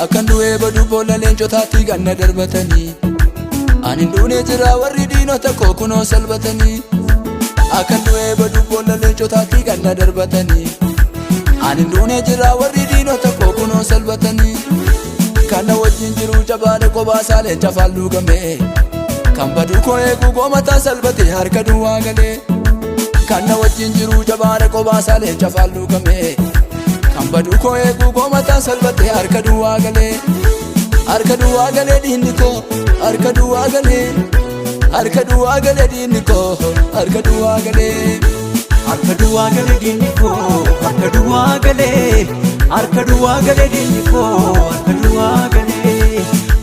akkan du'ee badu boolla leencotaatti ganna darbatanii ani duunee jira warri diinota koo kunoo salphatanii akkan du'ee badu boolla leencotaatti ganna darbatanii ani duunee jira warri diinota koo kunoo salphatanii kana wajjin jiru jabaadhe qobaasaa leenca faalluu gamee kan badu koo eeguu goomataa salphate harka duwwaa galee kana wajjin jiru jabaadhe qobaasaa leenca faalluu gamee kan badu koo eeguu goomataa salphate harka duwwaa galee diinni koo harka duwwaa galee diinni koo harka duwwaa galee diinni koo harka duwwaa galee diinni koo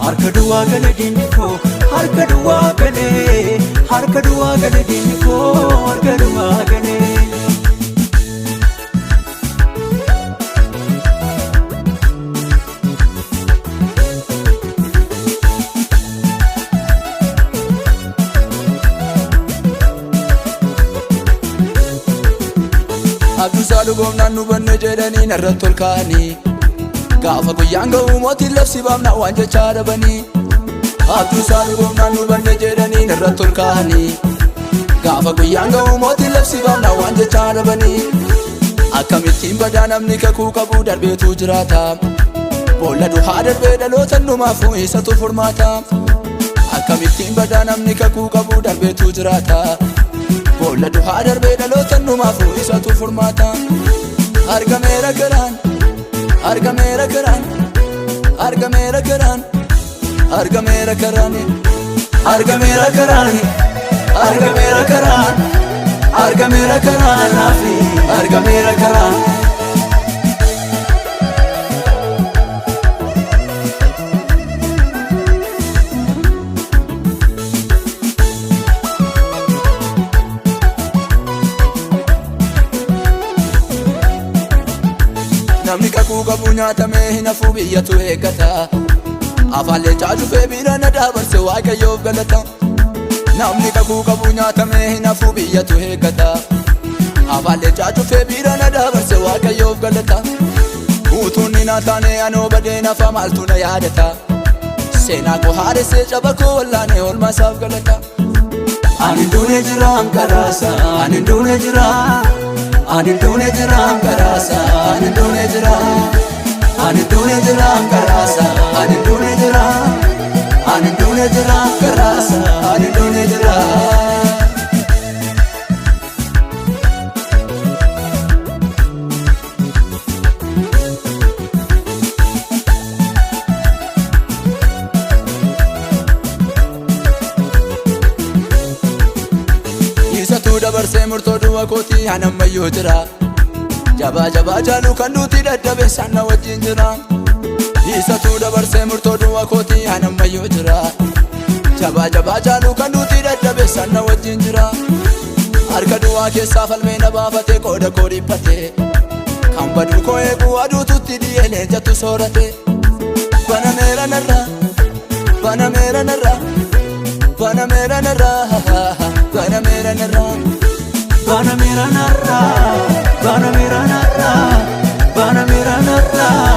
harka duwwaa galee diinni koo harka duwwaa galee diinni koo harka duwwaa galee. Abduusaa dhugoomnaan nu banne jedhanii narratti ol kaa'anii gaafa guyyaan ga'u mootiin labsi baafnaa waan jechaa dhabanii Abduusaa dhugoomnaan nu banne jedhanii narratti ol kaa'anii gaafa guyyaan ga'u mootiin labsi baafnaa waan jechaa dhabanii akkamittiin badaa namni kakuu qabu darbeetu jiraata boolla duhaa darbee dhaloota hundumaafuu isatu furmaata akkamittiin badaa namni kakuu qabu darbeetu jiraata boolla duhaa darbee dhaloota hundumaafuu isatu furmaata argameera karaan argameera karaan argameera karaan argameera karaan argameera karaan argameera karaan argameera karaan naafi argameera karaan. namni kakuu qabu nyaatamee hin hafu biyyatu eeggata afaan leencaa cufee biira na dabarse waaqayyoof galata namni kakuu qabu nyaatamee hin hafu biyyatu eeggata afaan leencaa cufee biira na dabarse waaqayyoof galata utuun ni naataane anoo badee nafa maaltu na yaadata seenaa koo haadhessee caba koo wallaane oolmaasaaf galata ani duunee jira ankaraasa ani duunee jira ani duunee jira ankaraasa ani duunee jira ani duunee jira ankaraasa ani duunee jira ani duunee jira ankaraasa ani duunee jira. Isatu dabarsee murtoo du'a kootii anammayyuu jira jabaa jabaa jaalu kan nuti dadhabe sanna wajjin jira isatu dabarsee murtoo du'a kootii anammayyuu jira jabaa jabaa jaalu kan nuti dadhabe sanna wajjin jira harka du'aa keessaa falmee na baafate qooda koo dhiphate kan badu koo eeguu aduututti dhi'ee leencatu soorate banameera narraa banameera narraa banameera narraa banameera narraa Banameera narraa, banameera narraa, banameera narraa.